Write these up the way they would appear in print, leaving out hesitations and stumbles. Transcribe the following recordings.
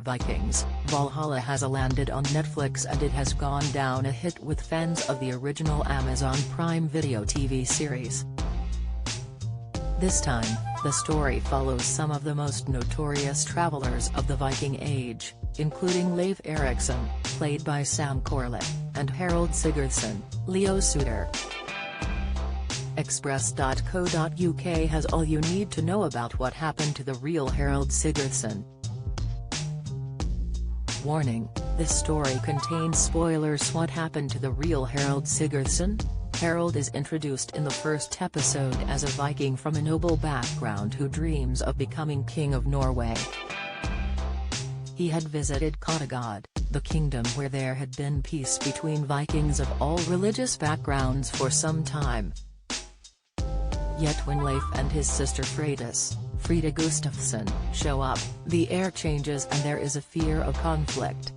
Vikings Valhalla has landed on Netflix and it has gone down a hit with fans of the original Amazon Prime Video TV series. This time, the story follows some of the most notorious travelers of the Viking Age, including Leif Erikson, played by Sam Corlett, and Harald Sigurdsson, Leo Suter. Express.co.uk has all you need to know about what happened to the real Harald Sigurdsson. Warning: this story contains spoilers. What happened to the real Harald Sigurdsson? Harald is introduced in the first episode as a Viking from a noble background who dreams of becoming King of Norway. He had visited Kattegat, the kingdom where there had been peace between Vikings of all religious backgrounds for some time. Yet when Leif and his sister Frida Gustafsson, show up, the air changes and there is a fear of conflict.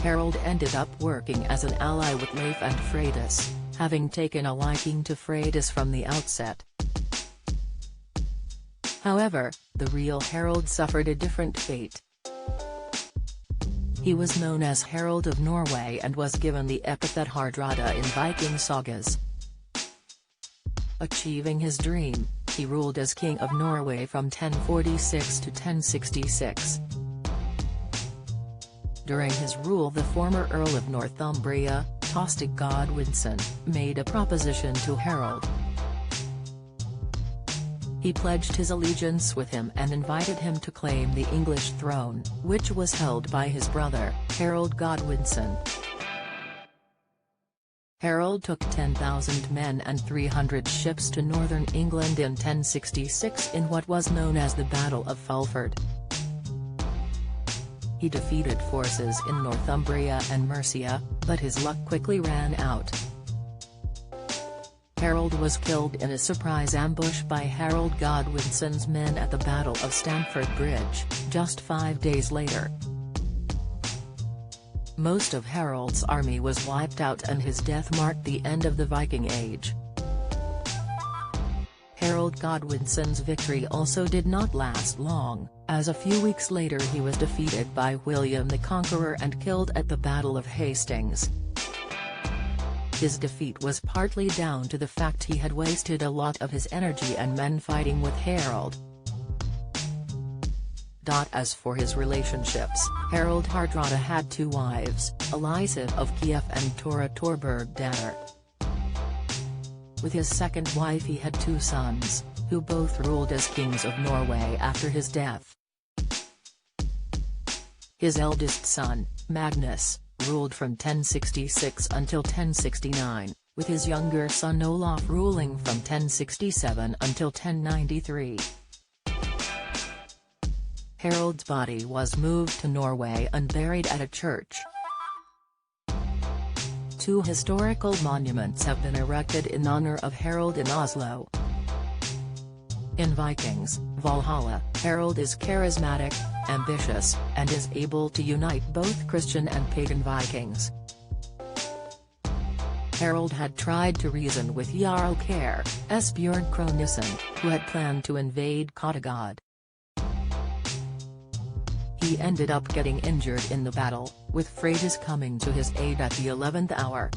Harald ended up working as an ally with Leif and Freydis, having taken a liking to Freydis from the outset. However, the real Harald suffered a different fate. He was known as Harald of Norway and was given the epithet Hardrada in Viking sagas. Achieving his dream, he ruled as King of Norway from 1046 to 1066. During his rule, the former Earl of Northumbria, Tostig Godwinson, made a proposition to Harald. He pledged his allegiance with him and invited him to claim the English throne, which was held by his brother, Harald Godwinson. Harald took 10,000 men and 300 ships to northern England in 1066 in what was known as the Battle of Fulford. He defeated forces in Northumbria and Mercia, but his luck quickly ran out. Harald was killed in a surprise ambush by Harald Godwinson's men at the Battle of Stamford Bridge, just 5 days later. Most of Harald's army was wiped out and his death marked the end of the Viking Age. Harald Godwinson's victory also did not last long, as a few weeks later he was defeated by William the Conqueror and killed at the Battle of Hastings. His defeat was partly down to the fact he had wasted a lot of his energy and men fighting with Harald. As for his relationships, Harald Hardrada had 2 wives, Elisif of Kiev and Tora Torberg-Datter. With his second wife he had 2 sons, who both ruled as kings of Norway after his death. His eldest son, Magnus, ruled from 1066 until 1069, with his younger son Olaf ruling from 1067 until 1093. Harald's body was moved to Norway and buried at a church. 2 historical monuments have been erected in honor of Harald in Oslo. In Vikings Valhalla, Harald is charismatic, ambitious, and is able to unite both Christian and pagan Vikings. Harald had tried to reason with Jarl Kare, Esbjørn Kronissen, who had planned to invade Kattegat. He ended up getting injured in the battle, with Freydis coming to his aid at the 11th hour.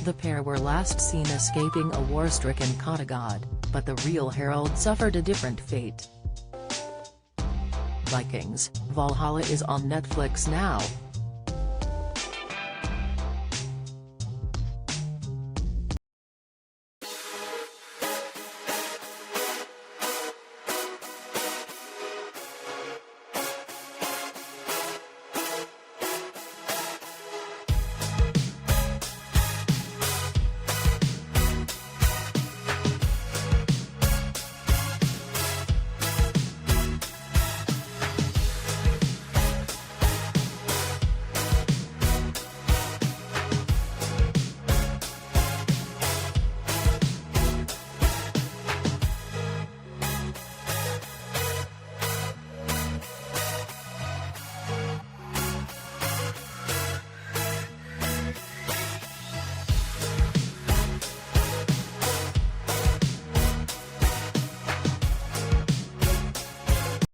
The pair were last seen escaping a war-stricken Kattegat, but the real Harald suffered a different fate. Vikings Valhalla is on Netflix now,